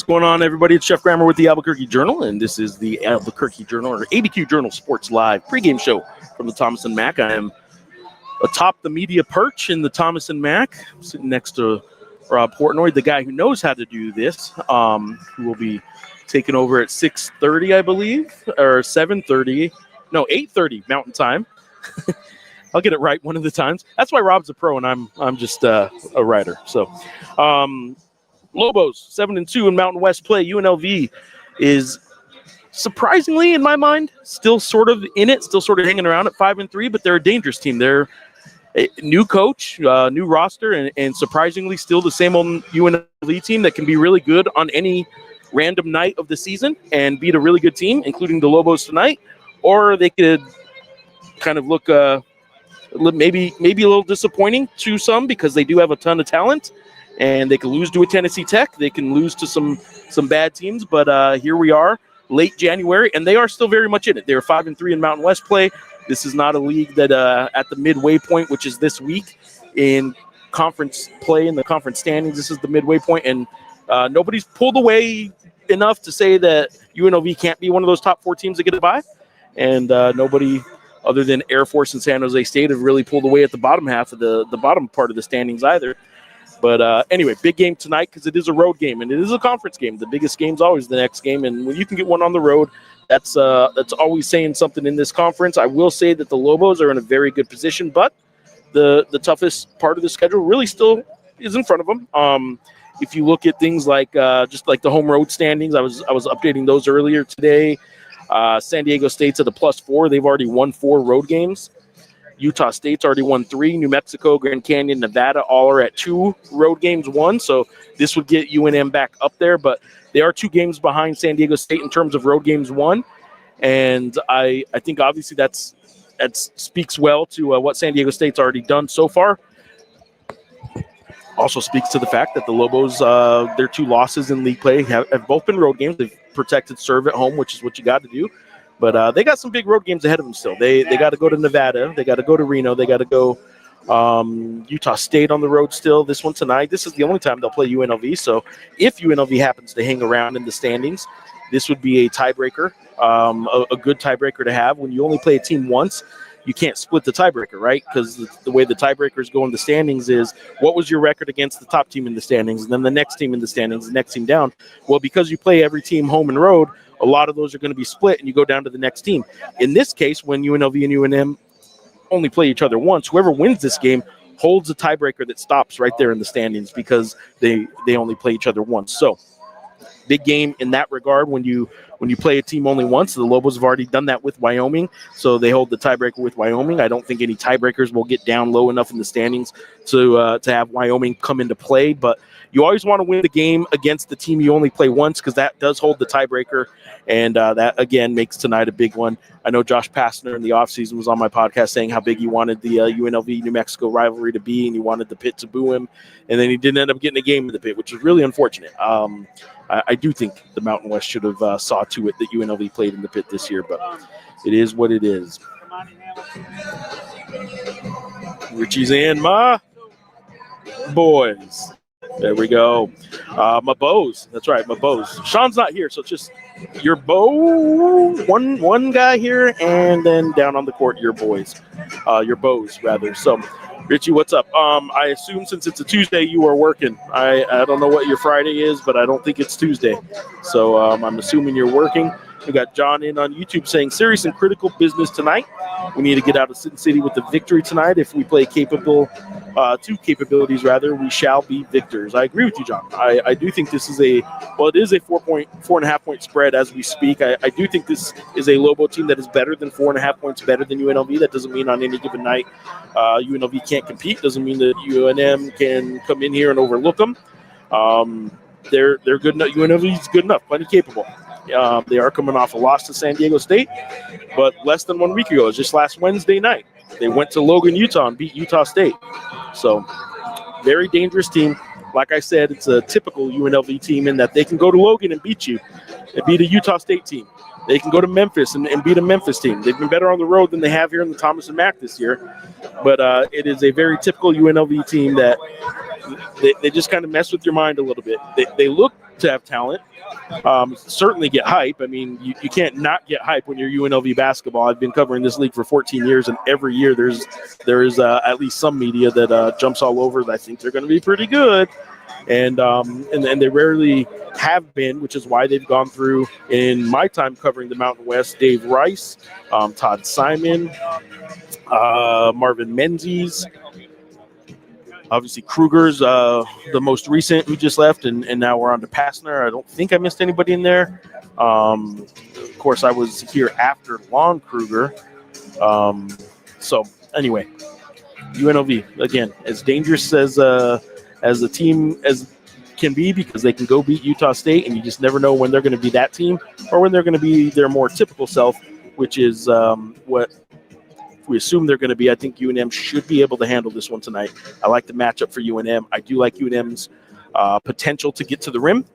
going on, everybody? It's Chef Grammer with the Albuquerque Journal, and this is the Albuquerque Journal, or ABQJournal Sports Live pregame show from the Thomas and Mack. I am atop the media perch in the Thomas and Mack, sitting next to Rob Portnoy, the guy who knows how to do this, who will be taking over at 6:30, I believe, or 7:30. No, 8:30 Mountain Time. I'll get it right one of the times. That's why Rob's a pro and I'm just a writer. So, Lobos 7-2 in Mountain West play. UNLV is surprisingly, in my mind, still sort of in it, still sort of hanging around at 5-3. But they're a dangerous team. They're a new coach, new roster, and surprisingly still the same old UNLV team that can be really good on any random night of the season and beat a really good team, including the Lobos tonight. Or they could kind of look maybe a little disappointing to some because they do have a ton of talent, and they can lose to a Tennessee Tech. They can lose to some bad teams, but here we are, late January, and they are still very much in it. They're 5-3 in Mountain West play. This is not a league that at the midway point, which is this week in conference play in the conference standings. This is the midway point, and nobody's pulled away enough to say that UNLV can't be one of those top 4 teams that get a bye, and nobody other than Air Force and San Jose State have really pulled away at the bottom half of the bottom part of the standings either. But anyway, big game tonight because it is a road game and it is a conference game. The biggest game's always the next game, and when you can get one on the road, that's always saying something in this conference. I will say that the Lobos are in a very good position, but the toughest part of the schedule really still is in front of them. If you look at things like just like the home road standings, I was updating those earlier today. San Diego State's at a +4. They've already won 4 road games. Utah State's already won 3. New Mexico, Grand Canyon, Nevada all are at 2 road games won. So this would get UNM back up there, but they are 2 games behind San Diego State in terms of road games won. And I think obviously that speaks well to what San Diego State's already done so far. Also speaks to the fact that the Lobos, their 2 losses in league play have both been road games. They've protected serve at home, which is what you got to do. But they got some big road games ahead of them still. They got to go to Nevada. They got to go to Reno. They got to go Utah State on the road still. This one tonight. This is the only time they'll play UNLV. So if UNLV happens to hang around in the standings, this would be a tiebreaker, a good tiebreaker to have. When you only play a team once, you can't split the tiebreaker, right? Because the way the tiebreakers go in the standings is what was your record against the top team in the standings, and then the next team in the standings, the next team down. Well, because you play every team home and road, a lot of those are going to be split, and you go down to the next team. In this case, when UNLV and UNM only play each other once, whoever wins this game holds a tiebreaker that stops right there in the standings because they only play each other once. So big game in that regard when you play a team only once. The Lobos have already done that with Wyoming, so they hold the tiebreaker with Wyoming. I don't think any tiebreakers will get down low enough in the standings to have Wyoming come into play, but you always want to win the game against the team you only play once because that does hold the tiebreaker, and that, again, makes tonight a big one. I know Josh Pastner in the offseason was on my podcast saying how big he wanted the UNLV-New Mexico rivalry to be, and he wanted the Pit to boo him, and then he didn't end up getting a game in the Pit, which was really unfortunate. I do think the Mountain West should have saw to it that UNLV played in the Pit this year, but it is what it is. Richie's and my boys. There we go. My bows. That's right, my bows. Sean's not here, so it's just your bow. One guy here, and then down on the court, your boys. Your bows, rather. So, Richie, what's up? I assume since it's a Tuesday, you are working. I don't know what your Friday is, but I don't think it's Tuesday. So I'm assuming you're working. We got John in on YouTube saying, serious and critical business tonight. We need to get out of Sin City with the victory tonight. If we play capable, 2 capabilities rather, we shall be victors. I agree with you, John. I do think this is it is a 4.5 point spread as we speak. I do think this is a Lobo team that is better than 4.5 points better than UNLV. That doesn't mean on any given night UNLV can't compete. Doesn't mean that UNM can come in here and overlook them. They're good enough. UNLV is good enough, plenty capable. They are coming off a loss to San Diego State, but less than 1 week ago, it was just last Wednesday night. They went to Logan, Utah, and beat Utah State. So, very dangerous team. Like I said, it's a typical UNLV team in that they can go to Logan and beat you, and beat a Utah State team. They can go to Memphis and beat a Memphis team. They've been better on the road than they have here in the Thomas and Mack this year. But it is a very typical UNLV team that they just kind of mess with your mind a little bit. They look to have talent. Certainly get hype. I mean, you can't not get hype when you're UNLV basketball. I've been covering this league for 14 years, and every year there is at least some media that jumps all over. I think they're going to be pretty good, and they rarely have been, which is why they've gone through, in my time covering the Mountain West, Dave Rice, Todd Simon, Marvin Menzies. Obviously, Kruger's the most recent who just left, and now we're on to Passner. I don't think I missed anybody in there. Of course, I was here after Lon Kruger. So anyway, UNLV, again, as dangerous as a team as can be, because they can go beat Utah State, and you just never know when they're going to be that team or when they're going to be their more typical self, which is what we assume they're going to be. I think UNM should be able to handle this one tonight. I like the matchup for UNM. I do like UNM's potential to get to the rim.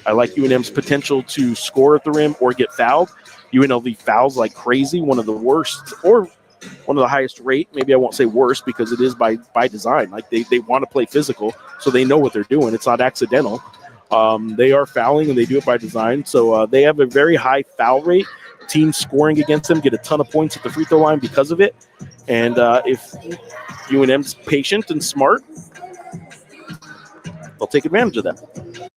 I like UNM's potential to score at the rim or get fouled. UNLV fouls like crazy, one of the worst or one of the highest rate. Maybe I won't say worst because it is by design. Like they want to play physical, so they know what they're doing. It's not accidental. They are fouling, and they do it by design. So they have a very high foul rate. Teams scoring against them get a ton of points at the free throw line because of it. And if UNM's patient and smart, they'll take advantage of that.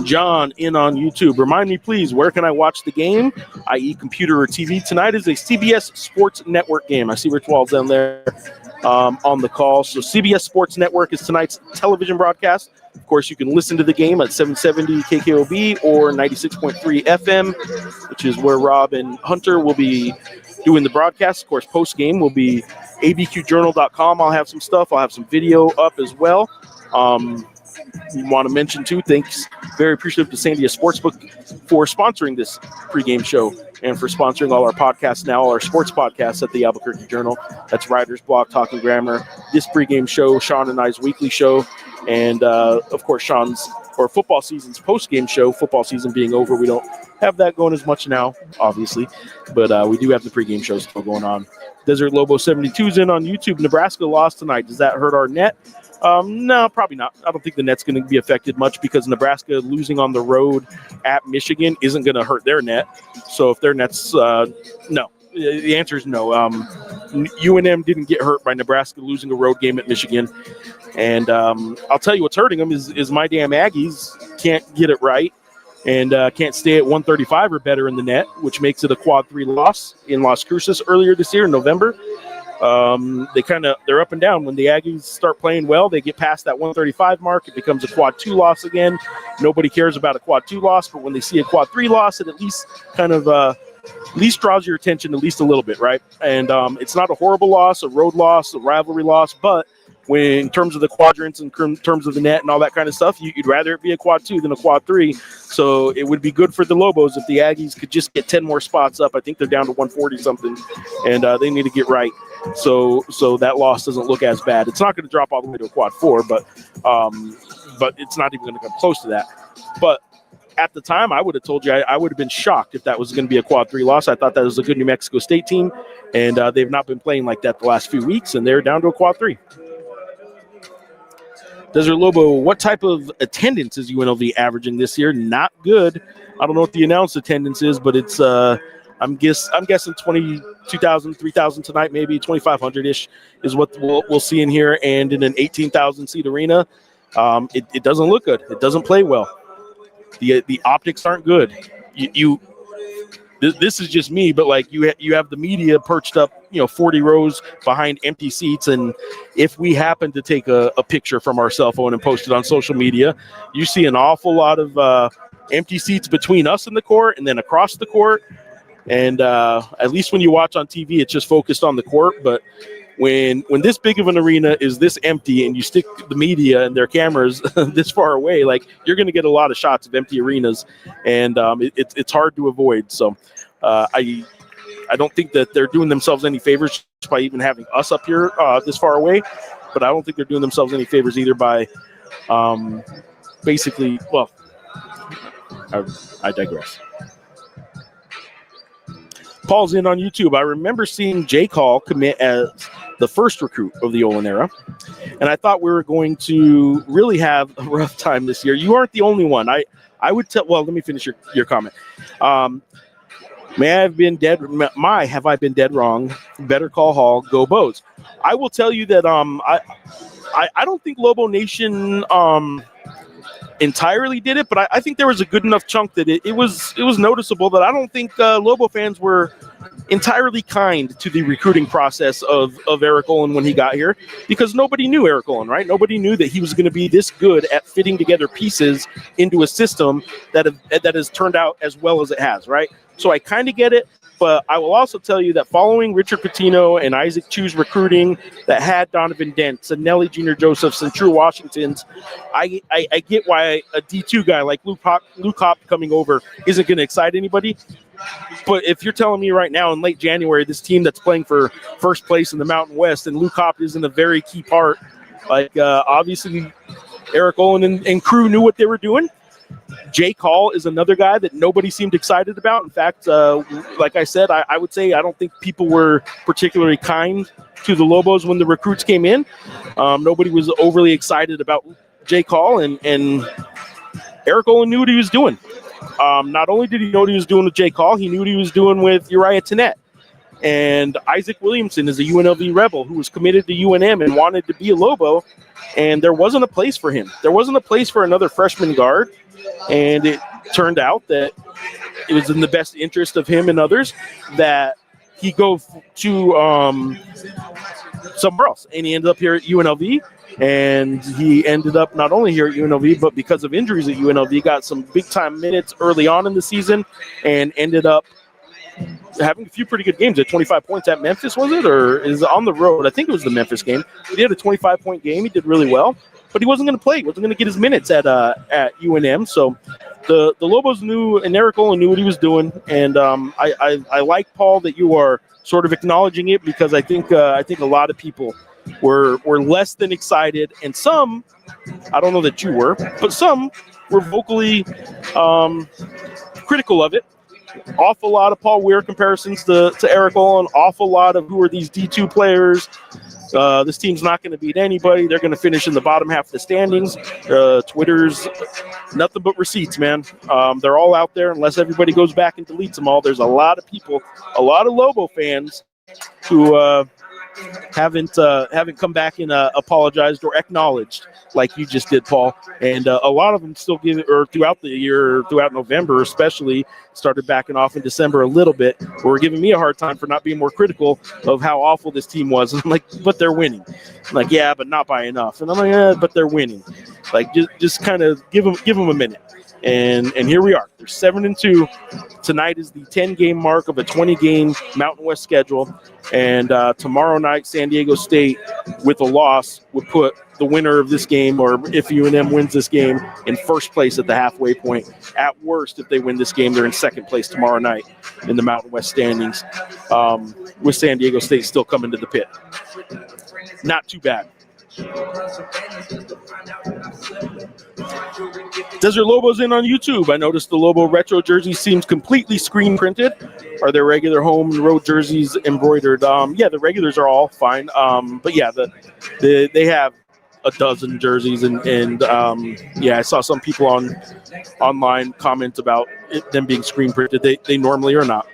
John in on YouTube. Remind me, please, where can I watch the game, i.e. computer or TV? Tonight is a CBS Sports Network game. I see Rich Wall's down there on the call. So CBS Sports Network is tonight's television broadcast. Of course, you can listen to the game at 770 KKOB or 96.3 FM, which is where Rob and Hunter will be doing the broadcast. Of course, post-game will be ABQJournal.com. I'll have some stuff. I'll have some video up as well. You want to mention, too, thanks. Very appreciative to Sandia Sportsbook for sponsoring this pregame show and for sponsoring all our podcasts now, all our sports podcasts at the Albuquerque Journal. That's Writer's Block, Talking Grammar, this pregame show, Sean and I's weekly show, and, of course, Sean's or football season's post-game show. Football season being over, we don't have that going as much now, obviously, but we do have the pregame show still going on. Desert Lobo 72's in on YouTube. Nebraska lost tonight. Does that hurt our net? No, probably not. I don't think the net's going to be affected much because Nebraska losing on the road at Michigan isn't going to hurt their net. So if their net's no. The answer is no. UNM didn't get hurt by Nebraska losing a road game at Michigan. And I'll tell you what's hurting them is my damn Aggies can't get it right and can't stay at 135 or better in the net, which makes it a quad 3 loss in Las Cruces earlier this year in November. They're up and down. When the Aggies start playing well, they get past that 135 mark. It becomes a quad 2 loss again. Nobody cares about a quad 2 loss, but when they see a quad 3 loss, it at least kind of at least draws your attention at least a little bit, right? And it's not a horrible loss, a road loss, a rivalry loss, but when in terms of the quadrants and in terms of the net and all that kind of stuff, you'd rather it be a quad 2 than a quad 3. So it would be good for the Lobos if the Aggies could just get 10 more spots up. I think they're down to 140 something, and they need to get right. So that loss doesn't look as bad. It's not going to drop all the way to a quad 4, but it's not even going to come close to that. But at the time, I would have told you I would have been shocked if that was going to be a quad 3 loss. I thought that was a good New Mexico State team, and they've not been playing like that the last few weeks, and they're down to a quad 3. Desert Lobo, what type of attendance is UNLV averaging this year? Not good. I don't know what the announced attendance is, but it's I'm guessing 22,000, 3,000 tonight, maybe 2,500-ish is what we'll see in here. And in an 18,000-seat arena, it doesn't look good. It doesn't play well. The optics aren't good. This is just me, but like you have the media perched up, 40 rows behind empty seats, and if we happen to take a picture from our cell phone and post it on social media, you see an awful lot of empty seats between us and the court, and then across the court. And at least when you watch on TV, it's just focused on the court. But when this big of an arena is this empty, and you stick the media and their cameras this far away, like you're going to get a lot of shots of empty arenas, and it's hard to avoid. So I don't think that they're doing themselves any favors by even having us up here this far away. But I don't think they're doing themselves any favors either by basically. Well, I digress. Paul's in on YouTube. I remember seeing J. Call commit as the first recruit of the Olin era. And I thought we were going to really have a rough time this year. You aren't the only one. I would tell, well, let me finish your comment. Have I been dead wrong? Better call Hall, go Bows. I will tell you that I don't think Lobo Nation entirely did it, but I think there was a good enough chunk that it was noticeable that I don't think Lobo fans were entirely kind to the recruiting process of Eric Olin when he got here, because nobody knew Eric Olin, right? Nobody knew that he was going to be this good at fitting together pieces into a system that has turned out as well as it has, right? So I kind of get it, but I will also tell you that following Richard Pitino and Isaac Chu's recruiting that had Donovan Dents and Nelly Jr. Josephs and True Washingtons, I get why a D2 guy like Luke Hopp coming over isn't going to excite anybody. But if you're telling me right now in late January, this team that's playing for first place in the Mountain West and Luke Hopp isn't a very key part, obviously Eric Olin and crew knew what they were doing. Jake Hall is another guy that nobody seemed excited about. In fact, like I said, I would say I don't think people were particularly kind to the Lobos when the recruits came in. Nobody was overly excited about Jake Hall, and Eric Olin knew what he was doing. Not only did he know what he was doing with Jake Hall, he knew what he was doing with Uriah Tennette. And Isaac Williamson is a UNLV Rebel who was committed to UNM and wanted to be a Lobo, and there wasn't a place for him. There wasn't a place for another freshman guard, and it turned out that it was in the best interest of him and others that he go to somewhere else. And he ended up here at UNLV, and he ended up not only here at UNLV, but because of injuries at UNLV, got some big-time minutes early on in the season and ended up having a few pretty good games. At 25 points at Memphis, was it? Or is it on the road? I think it was the Memphis game. He had a 25-point game. He did really well, but he wasn't going to play. He wasn't going to get his minutes at UNM. So the Lobos knew, and Eric Olin knew what he was doing. And I like, Paul, that you are sort of acknowledging it, because I think a lot of people were less than excited, and some, I don't know that you were, but some were vocally critical of it. Awful lot of Paul Weir comparisons to Eric Olin. Awful lot of who are these D2 players. This team's not going to beat anybody. They're going to finish in the bottom half of the standings. Twitter's nothing but receipts, man. They're all out there unless everybody goes back and deletes them all. There's a lot of people, a lot of Lobo fans who haven't come back and apologized or acknowledged like you just did, Paul. And a lot of them still give it, or throughout the year, throughout November especially, started backing off in December a little bit, were giving me a hard time for not being more critical of how awful this team was. And I'm like, but they're winning. I'm like, yeah, but not by enough. And I'm like, yeah, but they're winning. Like, just kind of give them a minute. And here we are. They're 7-2. Tonight is the 10-game mark of a 20-game Mountain West schedule. And tomorrow night, San Diego State, with a loss, would put the winner of this game, or if UNM wins this game, in first place at the halfway point. At worst, if they win this game, they're in second place tomorrow night in the Mountain West standings, with San Diego State still coming to the pit. Not too bad. Desert Lobos in on YouTube. I noticed the Lobo retro jersey seems completely screen printed. Are there regular home and road jerseys embroidered? Yeah, the regulars are all fine. But yeah, they have a dozen jerseys, and yeah, I saw some people online comment about them being screen printed. They normally are not.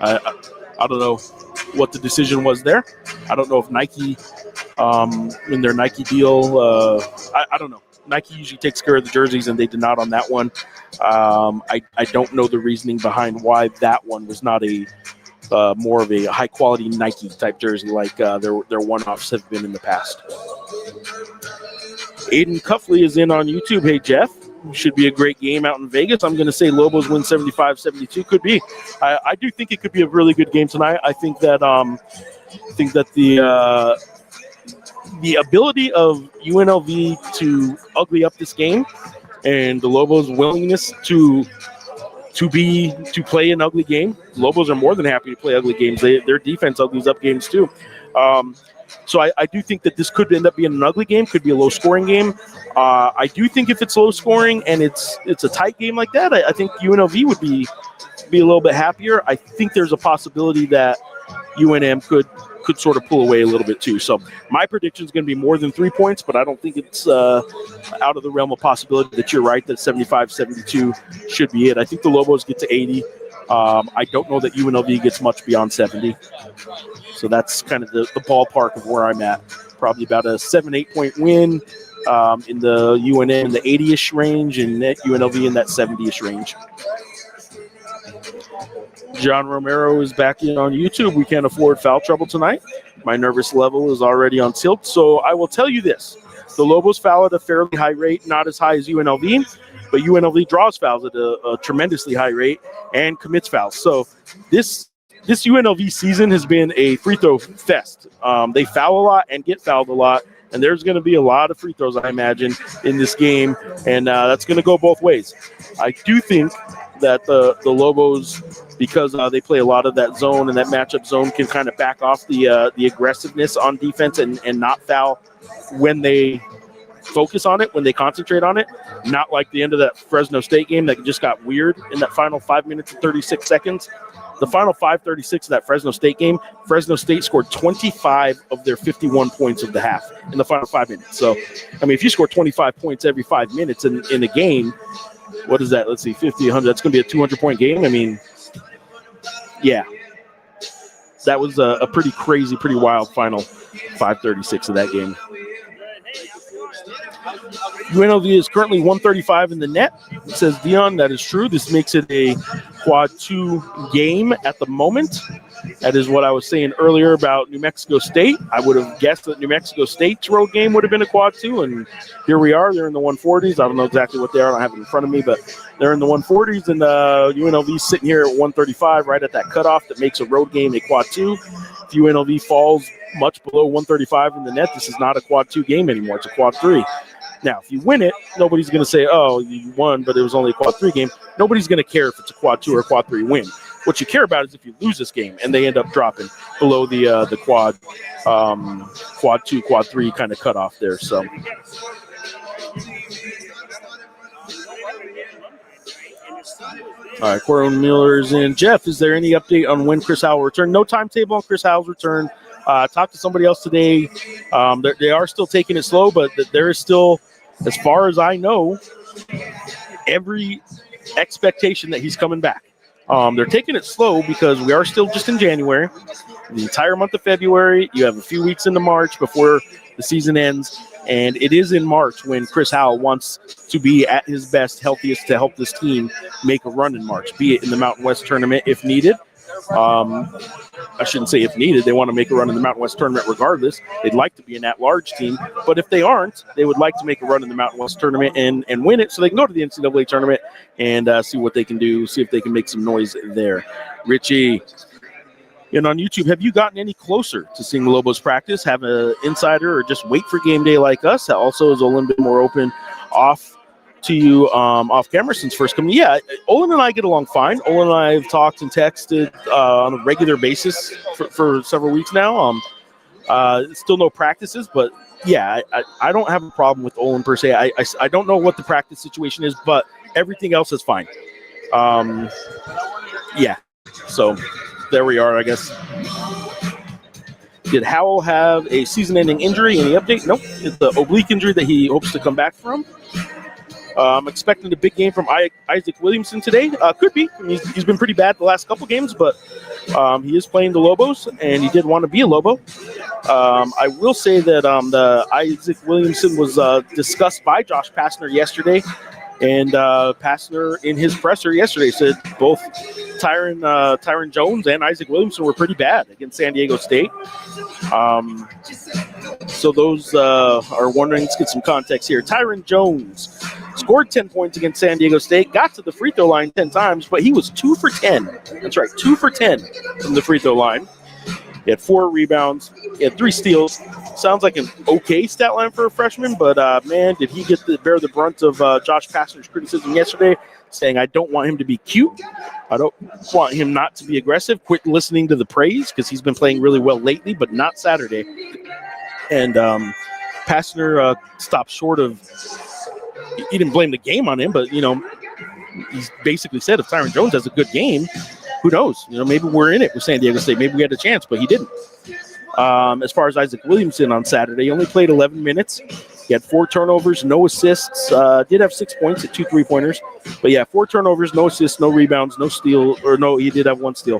I don't know what the decision was there. I don't know if Nike, in their Nike deal, I don't know. Nike usually takes care of the jerseys, and they did not on that one. I don't know the reasoning behind why that one was not a more of a high-quality Nike type jersey like their one-offs have been in the past. Aiden Cuffley is in on YouTube. Hey, Jeff. Should be a great game out in Vegas. I'm going to say Lobos win 75-72. Could be. I do think it could be a really good game tonight. I think that the ability of UNLV to ugly up this game, and the Lobos' willingness to play an ugly game. Lobos are more than happy to play ugly games. Their defense uglies up games too. So I do think that this could end up being an ugly game. Could be a low-scoring game. I do think if it's low-scoring and it's a tight game like that, I think UNLV would be a little bit happier. I think there's a possibility that UNM could could sort of pull away a little bit too. So my prediction is going to be more than 3 points, but I don't think it's out of the realm of possibility that you're right, that 75-72 should be it. I think the Lobos get to 80. I don't know that UNLV gets much beyond 70. So that's kind of the ballpark of where I'm at. Probably about a 7-8 point win in the UNM in the 80-ish range, and UNLV in that 70-ish range. John Romero is back in on YouTube. We can't afford foul trouble tonight. My nervous level is already on tilt. So I will tell you this. The Lobos foul at a fairly high rate, not as high as UNLV, but UNLV draws fouls at a tremendously high rate and commits fouls. So this UNLV season has been a free throw fest. They foul a lot and get fouled a lot, and there's going to be a lot of free throws, I imagine, in this game, and that's going to go both ways. I do think that the Lobos, because they play a lot of that zone and that matchup zone, can kind of back off the aggressiveness on defense and not foul when they focus on it, when they concentrate on it. Not like the end of that Fresno State game that just got weird in that final 5 minutes and 36 seconds. The final 5:36 of that Fresno State game, Fresno State scored 25 of their 51 points of the half in the final 5 minutes. So, I mean, if you score 25 points every 5 minutes in a game, what is that? Let's see, 50, 100. That's going to be a 200-point game. I mean, yeah. That was a pretty crazy, pretty wild final 5:36 of that game. UNLV is currently 135 in the net. It says Dion, that is true. This makes it a quad 2 game at the moment. That is what I was saying earlier about New Mexico State. I would have guessed that New Mexico State's road game would have been a quad 2, and here we are. They're in the 140s. I don't know exactly what they are. I don't have it in front of me, but they're in the 140s, and UNLV's sitting here at 135, right at that cutoff that makes a road game a quad 2. If UNLV falls much below 135 in the net, this is not a quad 2 game anymore. It's a quad 3. Now, if you win it, nobody's going to say, oh, you won, but it was only a quad 3 game. Nobody's going to care if it's a quad 2 or a quad 3 win. What you care about is if you lose this game and they end up dropping below the quad 2, quad 3 kind of cutoff there. So, all right, Coron Miller's in. Jeff, is there any update on when Chris Howell will return? No timetable on Chris Howell's return. Talked to somebody else today. They are still taking it slow, but there is still, as far as I know, every expectation that he's coming back. They're taking it slow because we are still just in January. The entire month of February, you have a few weeks into March before the season ends, and it is in March when Chris Howell wants to be at his best, healthiest to help this team make a run in March, be it in the Mountain West tournament if needed. I shouldn't say if needed. They want to make a run in the Mountain West tournament regardless. They'd like to be an at-large team. But if they aren't, they would like to make a run in the Mountain West tournament and win it so they can go to the NCAA tournament and see what they can do, see if they can make some noise there. Richie, and on YouTube, have you gotten any closer to seeing the Lobos practice? Have an insider or just wait for game day like us? That also is a little bit more open off to you off camera since first coming. Yeah, Olin and I get along fine. Olin and I have talked and texted on a regular basis for several weeks now. Still no practices, but yeah, I don't have a problem with Olin per se. I don't know what the practice situation is, but everything else is fine. Yeah, so there we are, I guess. Did Howell have a season-ending injury? Any update? Nope. It's the oblique injury that he hopes to come back from. I'm expecting a big game from Isaac Williamson today. Could be. I mean, he's been pretty bad the last couple games, but he is playing the Lobos, and he did want to be a Lobo. I will say that the Isaac Williamson was discussed by Josh Pastner yesterday, and Pastner in his presser yesterday said both Tyron Jones and Isaac Williamson were pretty bad against San Diego State. So those are wondering, let's get some context here. Tyron Jones scored 10 points against San Diego State, got to the free throw line 10 times, but he was 2 for 10. That's right, 2 for 10 from the free throw line. He had 4 rebounds. He had 3 steals. Sounds like an okay stat line for a freshman, but, man, did he get to bear the brunt of Josh Pastner's criticism yesterday, saying, I don't want him to be cute. I don't want him not to be aggressive. Quit listening to the praise because he's been playing really well lately, but not Saturday. And Pastner stopped short of – he didn't blame the game on him, but, you know, he basically said if Tyron Jones has a good game, who knows? You know, maybe we're in it with San Diego State. Maybe we had a chance, but he didn't. As far as Isaac Williamson on Saturday, he only played 11 minutes. He had 4 turnovers, no assists. Did have 6 points at 2 3-pointers. But, yeah, 4 turnovers, no assists, no rebounds, no steal. Or, no, he did have 1 steal.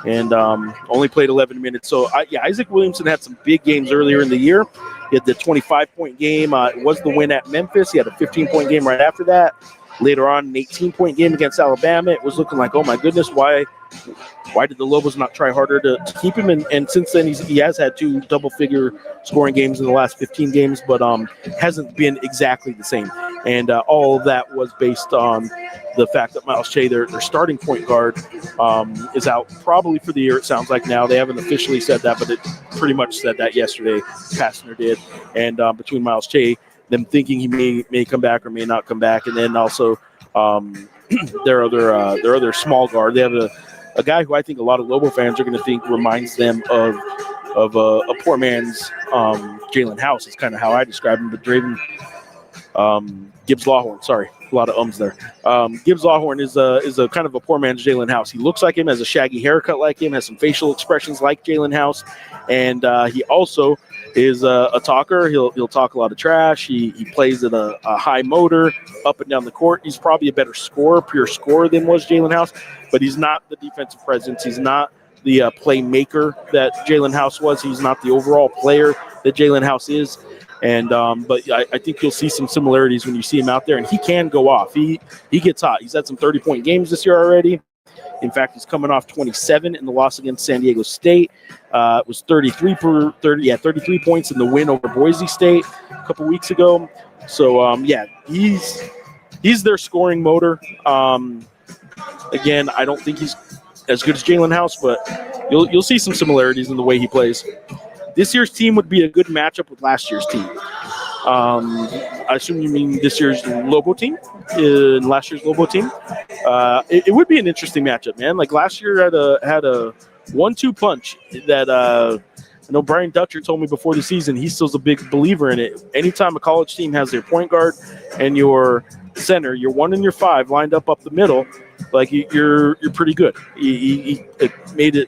And only played 11 minutes. So, Isaac Williamson had some big games earlier in the year. He had the 25-point game. It was the win at Memphis. He had a 15-point game right after that. Later on, an 18-point game against Alabama. It was looking like, oh, my goodness, why did the Lobos not try harder to keep him? And since then, he has had 2 double-figure scoring games in the last 15 games, but hasn't been exactly the same. And all of that was based on the fact that Miles Shea, their starting point guard, is out probably for the year, it sounds like now. They haven't officially said that, but it pretty much said that yesterday. Pastner did. And between Miles Shea, them thinking he may come back or may not come back, and then also their other small guard. They have a guy who I think a lot of Lobo fans are going to think reminds them of a poor man's Jalen House. It's kind of how I describe him. But Draven Gibbs Lawhorn, sorry, a lot of ums there. Gibbs Lawhorn is a kind of a poor man's Jalen House. He looks like him, has a shaggy haircut like him, has some facial expressions like Jalen House, and he also is a talker. He'll talk a lot of trash. He plays at a high motor up and down the court. He's probably a better pure scorer than was Jalen House, but he's not the defensive presence. He's not the playmaker that Jalen House was. He's not the overall player that Jalen House is. And but I think you'll see some similarities when you see him out there, and he can go off. He gets hot. He's had some 30-point games this year already. In fact, he's coming off 27 in the loss against San Diego State. It was 33 points in the win over Boise State a couple weeks ago. So he's their scoring motor. Again, I don't think he's as good as Jalen House, but you'll see some similarities in the way he plays. This year's team would be a good matchup with last year's team. I assume you mean this year's Lobo team, last year's Lobo team. It would be an interesting matchup, man. Like last year had a 1-2 punch that I know Brian Dutcher told me before the season. He still's a big believer in it. Anytime a college team has their point guard and your center, your 1 and your 5 lined up the middle, like you're pretty good. He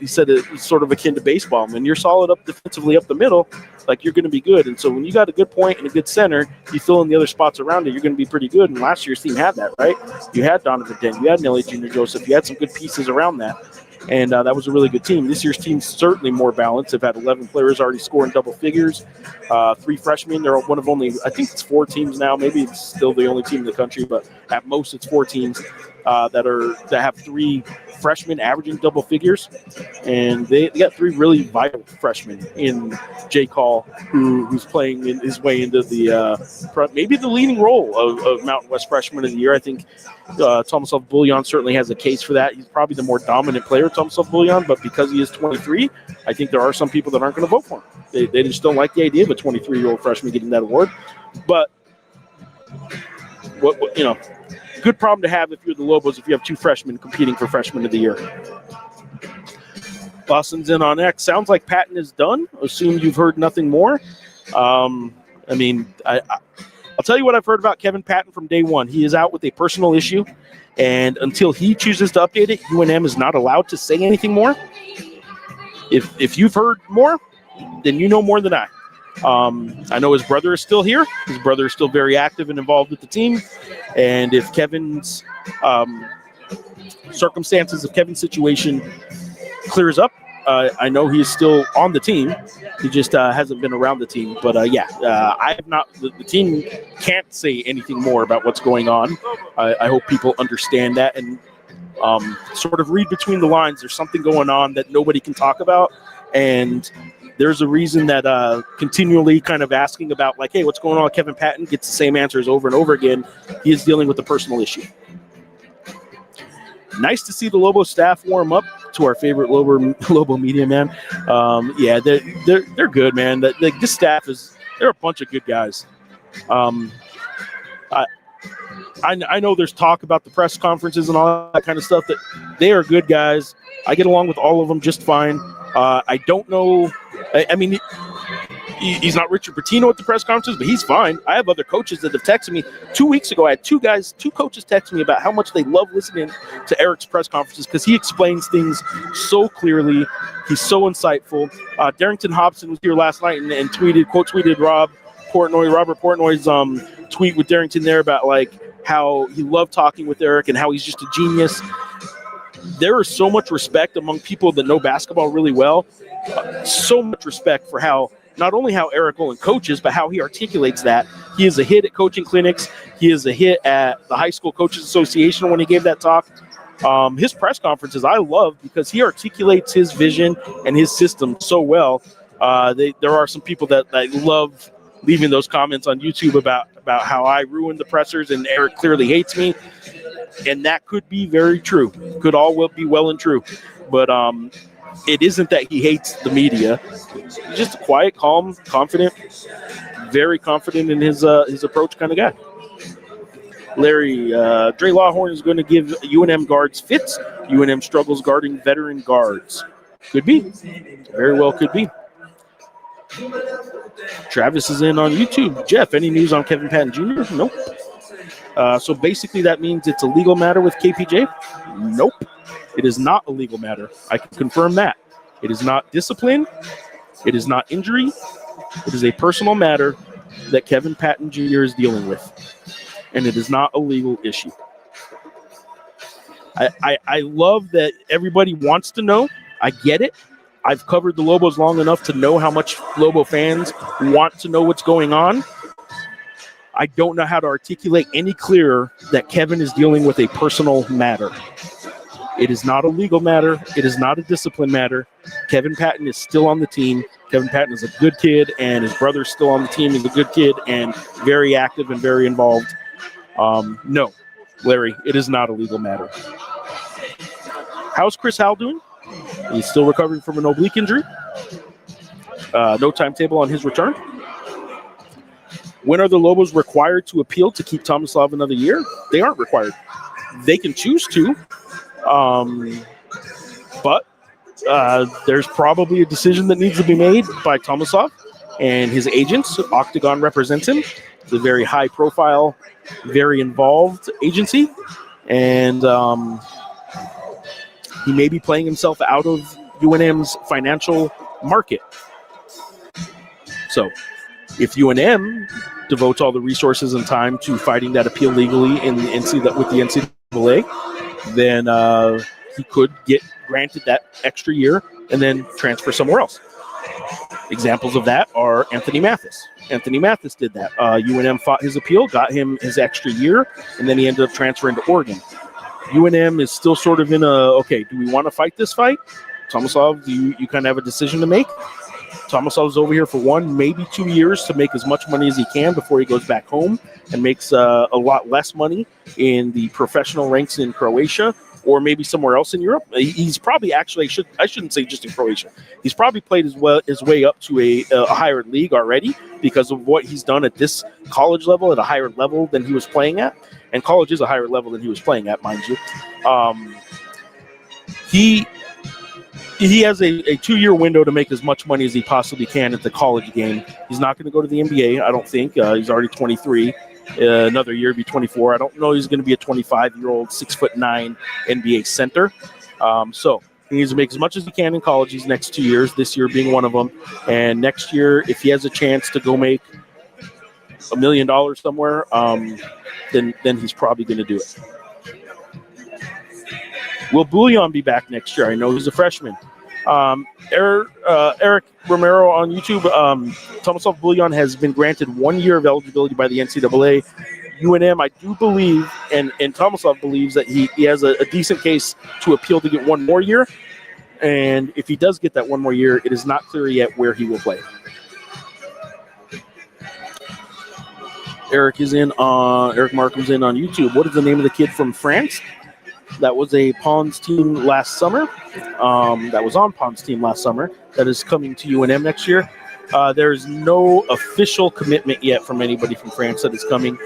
said it was sort of akin to baseball. When you're solid up defensively up the middle, like you're going to be good. And so when you got a good point and a good center, you fill in the other spots around it, you're going to be pretty good. And last year's team had that, right? You had Donovan Dent, you had Nelly Jr. Joseph, you had some good pieces around that. And that was a really good team. This year's team's certainly more balanced. They've had 11 players already scoring double figures, 3 freshmen. They're one of only, I think it's 4 teams now. Maybe it's still the only team in the country, but at most it's 4 teams that have 3 freshmen averaging double figures. And they got 3 really vital freshmen in J. Call, who's playing his way into the maybe the leading role of Mountain West Freshman of the Year. I think Tomislav Bullion certainly has a case for that. He's probably the more dominant player, Tomislav Bullion, but because he is 23, I think there are some people that aren't going to vote for him. They just don't like the idea of a 23-year-old freshman getting that award. But what good problem to have if you're the Lobos if you have 2 freshmen competing for Freshman of the Year. Boston's in on X. Sounds like Patton is done. Assume you've heard nothing more. I'll tell you what I've heard about Kevin Patton from day one. He is out with a personal issue, and until he chooses to update it, UNM is not allowed to say anything more. If you've heard more, then you know more than I. I know his brother is still here. His brother is still very active and involved with the team. And if Kevin's circumstances, if Kevin's situation clears up, I know he's still on the team. He just hasn't been around the team. But I have not. The team can't say anything more about what's going on. I hope people understand that and sort of read between the lines. There's something going on that nobody can talk about, and there's a reason that continually kind of asking about, like, hey, what's going on with Kevin Patton gets the same answers over and over again. He is dealing with a personal issue. Nice to see the Lobo staff warm up to our favorite Lobo media man. They're good, man. This staff they're a bunch of good guys. I know there's talk about the press conferences and all that kind of stuff. That they are good guys. I get along with all of them just fine. I don't know. I mean, He's not Richard Pitino at the press conferences, but he's fine. I have other coaches that have texted me. 2 weeks ago, I had two coaches text me about how much they love listening to Eric's press conferences because he explains things so clearly. He's so insightful. Darrington Hobson was here last night and quote tweeted Robert Portnoy's tweet with Darrington there about like how he loved talking with Eric and how he's just a genius. There is so much respect among people that know basketball really well. So much respect for not only how Eric Olin coaches, but how he articulates that. He is a hit at coaching clinics. He is a hit at the High School Coaches Association when he gave that talk. His press conferences I love because he articulates his vision and his system so well. There are some people that love leaving those comments on YouTube about how I ruined the pressers and Eric clearly hates me. And that could be very true. Could all be well and true. But it isn't that he hates the media. He's just a quiet, calm, confident, very confident in his approach kind of guy. Larry, Dre Lawhorn is going to give UNM guards fits. UNM struggles guarding veteran guards. Could be. Very well could be. Travis is in on YouTube. Jeff, any news on Kevin Patton Jr.? Nope. So basically that means it's a legal matter with KPJ? Nope. It is not a legal matter. I can confirm that. It is not discipline. It is not injury. It is a personal matter that Kevin Patton Jr. is dealing with. And it is not a legal issue. I love that everybody wants to know. I get it. I've covered the Lobos long enough to know how much Lobo fans want to know what's going on. I don't know how to articulate any clearer that Kevin is dealing with a personal matter. It is not a legal matter. It is not a discipline matter. Kevin Patton is still on the team. Kevin Patton is a good kid, and his brother's still on the team. He's a good kid and very active and very involved. No, Larry, it is not a legal matter. How's Chris Howell doing? He's still recovering from an oblique injury. No timetable on his return. When are the Lobos required to appeal to keep Tomislav another year? They aren't required. They can choose to. But there's probably a decision that needs to be made by Tomislav and his agents. Octagon represents him. It's a very high-profile, very involved agency. And he may be playing himself out of UNM's financial market. So if UNM devotes all the resources and time to fighting that appeal legally with the NCAA, then he could get granted that extra year and then transfer somewhere else. Examples of that are Anthony Mathis. Anthony Mathis did that. UNM fought his appeal, got him his extra year, and then he ended up transferring to Oregon. UNM is still sort of in do we want to fight this fight? Tomislav, you kind of have a decision to make. Tomislav's over here for 1, maybe 2 years to make as much money as he can before he goes back home and makes a lot less money in the professional ranks in Croatia or maybe somewhere else in Europe. He's probably I shouldn't say just in Croatia. He's probably played his way up to a higher league already because of what he's done at this college level at a higher level than he was playing at. And college is a higher level than he was playing at, mind you. He has a 2-year window to make as much money as he possibly can at the college game. He's not going to go to the NBA, I don't think. He's already 23. Another year, be 24. I don't know he's going to be a 25-year-old, 6'9" NBA center. So he needs to make as much as he can in college these next 2 years, this year being one of them. And next year, if he has a chance to go make $1 million somewhere, then he's probably going to do it. Will Bouillon be back next year? I know he's a freshman. Eric Romero on YouTube. Tomislav Bouillon has been granted 1 year of eligibility by the NCAA. UNM, I do believe, and Tomislav believes that he has a decent case to appeal to get 1 more year. And if he does get that 1 more year, it is not clear yet where he will play. Eric Markham's in on YouTube. What is the name of the kid from France? That was a Pons team last summer. That was on Pons team last summer. That is coming to UNM next year. There's no official commitment yet from anybody from France that is coming.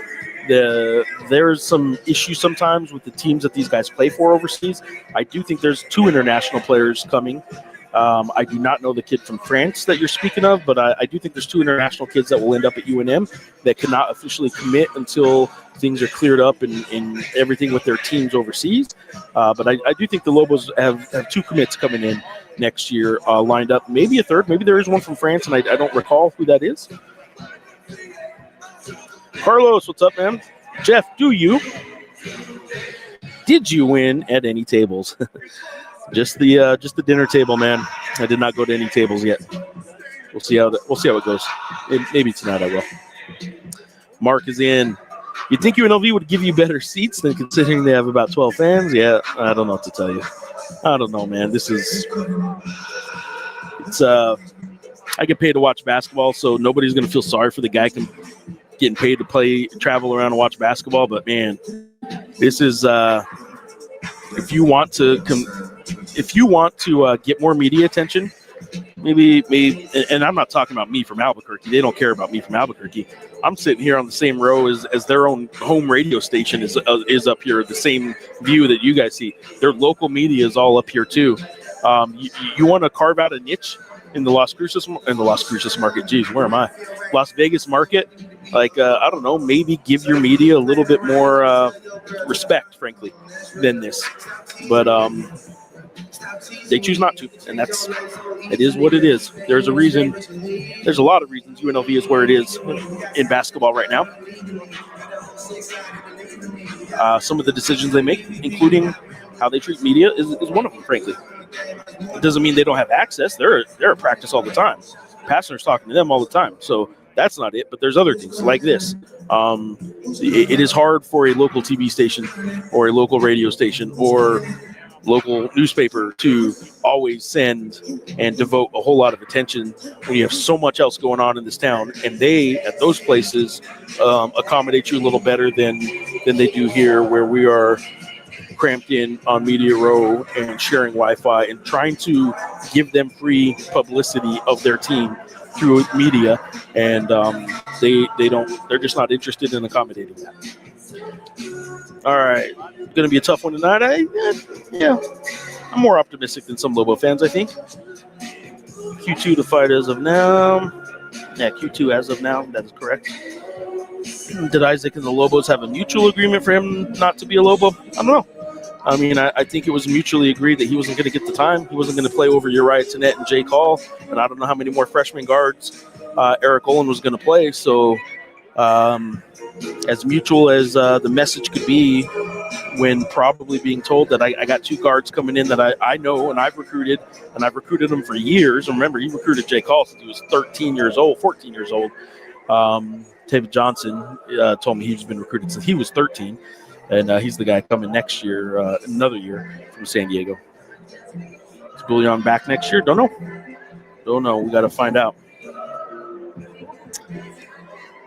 There's some issues sometimes with the teams that these guys play for overseas. I do think there's 2 international players coming. I do not know the kid from France that you're speaking of, but I do think there's 2 international kids that will end up at UNM that cannot officially commit until things are cleared up and everything with their teams overseas. But I do think the Lobos have 2 commits coming in next year lined up. Maybe a third. Maybe there is one from France, and I don't recall who that is. Carlos, what's up, man? Jeff, did you win at any tables? Just the dinner table, man. I did not go to any tables yet. We'll see how it goes. Maybe tonight I will. Mark is in. You'd think UNLV would give you better seats than considering they have about 12 fans? Yeah, I don't know what to tell you. I don't know, man. I get paid to watch basketball, so nobody's going to feel sorry for the guy getting paid to travel around and watch basketball. But, man, this is if you want to get more media attention, maybe, and I'm not talking about me from Albuquerque. They don't care about me from Albuquerque. I'm sitting here on the same row as their own home radio station is up here, the same view that you guys see. Their local media is all up here too. You want to carve out a niche in the Las Cruces market. Geez, where am I? Las Vegas market. Like, I don't know, maybe give your media a little bit more respect, frankly, than this. But they choose not to, and it is what it is. There's a reason. There's a lot of reasons UNLV is where it is in basketball right now. Some of the decisions they make, including how they treat media, is one of them, frankly. It doesn't mean they don't have access. They're at practice all the time. Passers talking to them all the time. So that's not it. But there's other things like this. It is hard for a local TV station or a local radio station or local newspaper to always send and devote a whole lot of attention when you have so much else going on in this town. And they, at those places, accommodate you a little better than they do here, where we are cramped in on Media Row and sharing Wi-Fi and trying to give them free publicity of their team through media. And they're just not interested in accommodating that. All right. Going to be a tough one tonight. I'm more optimistic than some Lobo fans, I think. Q2 to fight as of now. Yeah, Q2 as of now. That is correct. Did Isaac and the Lobos have a mutual agreement for him not to be a Lobo? I don't know. I mean, I think it was mutually agreed that he wasn't going to get the time. He wasn't going to play over Uriah Tenet and Jake Hall. And I don't know how many more freshman guards Eric Olin was going to play. So as mutual as the message could be, when probably being told that I got 2 guards coming in that I know and I've recruited them for years. And remember, he recruited Jake Hall since he was 14 years old. David Johnson told me he's been recruited since he was 13. And he's the guy coming next year, another year from San Diego. Is Bullion back next year? Don't know. We got to find out.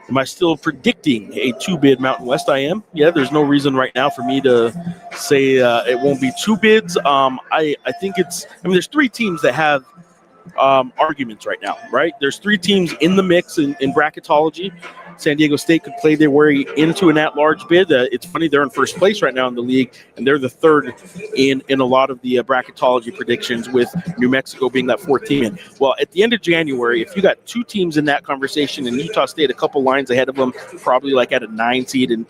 Am I still predicting a 2-bid Mountain West? I am. Yeah, there's no reason right now for me to say it won't be 2 bids. I think there's 3 teams that have arguments right now, right? There's 3 teams in the mix in bracketology. San Diego State could play their way into an at-large bid. It's funny, they're in first place right now in the league, and they're the 3rd in a lot of the bracketology predictions, with New Mexico being that 4th team in. Well, at the end of January, if you got 2 teams in that conversation and Utah State a couple lines ahead of them, probably like at a 9 seed and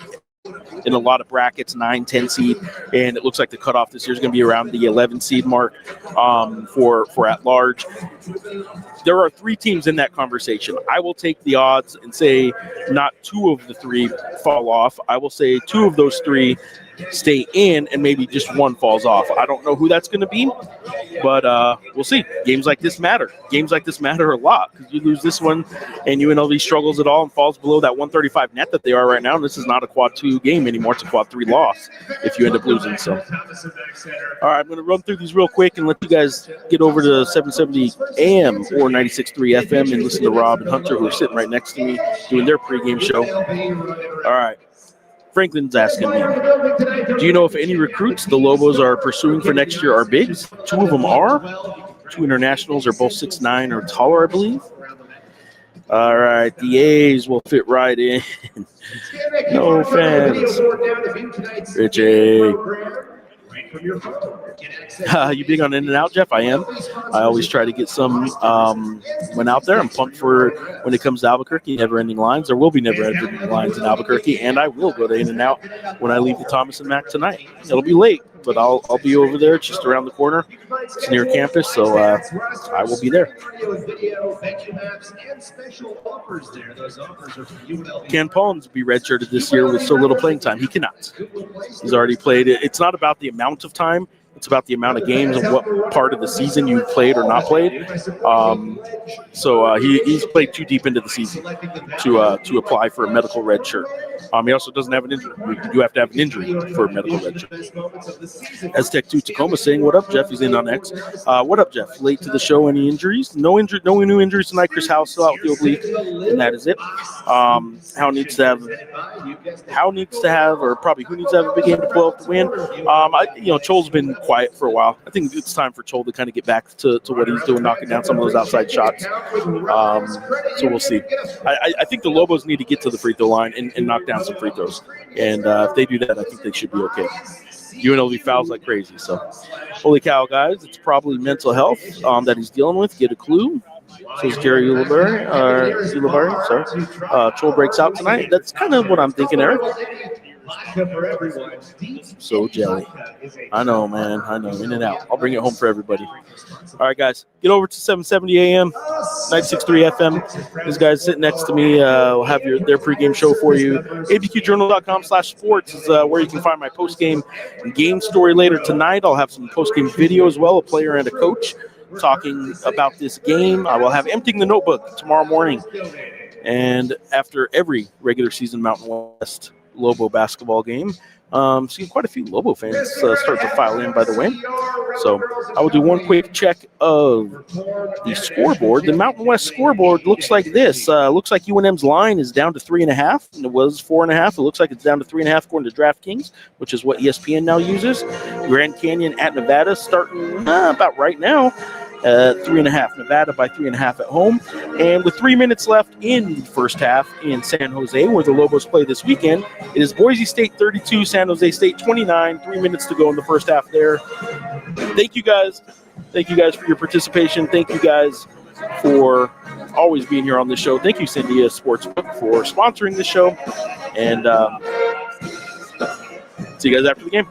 in a lot of brackets, 9, 10 seed, and it looks like the cutoff this year is going to be around the 11 seed mark for at large. There are 3 teams in that conversation. I will take the odds and say not 2 of the 3 fall off. I will say 2 of those 3 stay in, and maybe just 1 falls off. I don't know who that's going to be, but we'll see. Games like this matter. Games like this matter a lot, because you lose this one and UNLV struggles at all and falls below that 135 net that they are right now, and this is not a quad 2 game anymore. It's a quad 3 loss if you end up losing. So, all right, I'm going to run through these real quick and let you guys get over to 770 AM or 96.3 FM and listen to Rob and Hunter, who are sitting right next to me doing their pregame show. All right. Franklin's asking me, do you know if any recruits the Lobos are pursuing for next year are bigs? 2 of them are. 2 internationals are both 6'9" or taller, I believe. All right, the A's will fit right in. No fans. Richie. You being on In-N-Out, Jeff? I am. I always try to get some when out there. I'm pumped for when it comes to Albuquerque, never-ending lines. There will be never-ending lines in Albuquerque, and I will go to In-N-Out when I leave the Thomas and Mack tonight. It'll be late, but I'll be over there. It's just around the corner. It's near campus, so I will be there. Can Paulins be redshirted this year with so little playing time? He cannot. He's already played it. It's not about the amount of time. It's about the amount of games and what part of the season you've played or not played. So he's played too deep into the season to apply for a medical red shirt. He also doesn't have an injury. You have to have an injury for a medical red shirt. Aztec 2 Tacoma saying, "What up, Jeff?" He's in on X. What up, Jeff? Late to the show. Any injuries? No new injuries tonight. Chris Howe still out with the oblique, and that is it. Who needs to have a big game to pull out the win? Chol's been quiet for a while. I think it's time for Chol to kind of get back to what he's doing, knocking down some of those outside shots. So we'll see. I think the Lobos need to get to the free throw line and knock down some free throws. And if they do that, I think they should be okay. UNLV fouls like crazy. So, holy cow, guys. It's probably mental health that he's dealing with. Get a clue. Says Jerry Ulibarri. Sorry. Chol breaks out tonight. That's kind of what I'm thinking, Eric. So jelly. I know, man. I know. In and out. I'll bring it home for everybody. All right, guys. Get over to 770 AM, 96.3 FM. These guys sitting next to me will have their pregame show for you. ABQJournal.com/sports is where you can find my postgame game story later tonight. I'll have some postgame video as well, a player and a coach talking about this game. I will have Emptying the Notebook tomorrow morning. And after every regular season Mountain West Lobo basketball game. Seeing quite a few Lobo fans start to file in, by the way. So I will do one quick check of the scoreboard. The Mountain West scoreboard looks like this. Looks like UNM's line is down to 3.5, and it was 4.5. It looks like it's down to 3.5 according to DraftKings, which is what ESPN now uses. Grand Canyon at Nevada starting about right now. 3.5. Nevada by 3.5 at home. And with 3 minutes left in the first half in San Jose, where the Lobos play this weekend, it is Boise State 32, San Jose State 29. 3 minutes to go in the first half there. Thank you guys. Thank you guys for your participation. Thank you guys for always being here on the show. Thank you, Cyndia Sportsbook, for sponsoring the show. And see you guys after the game.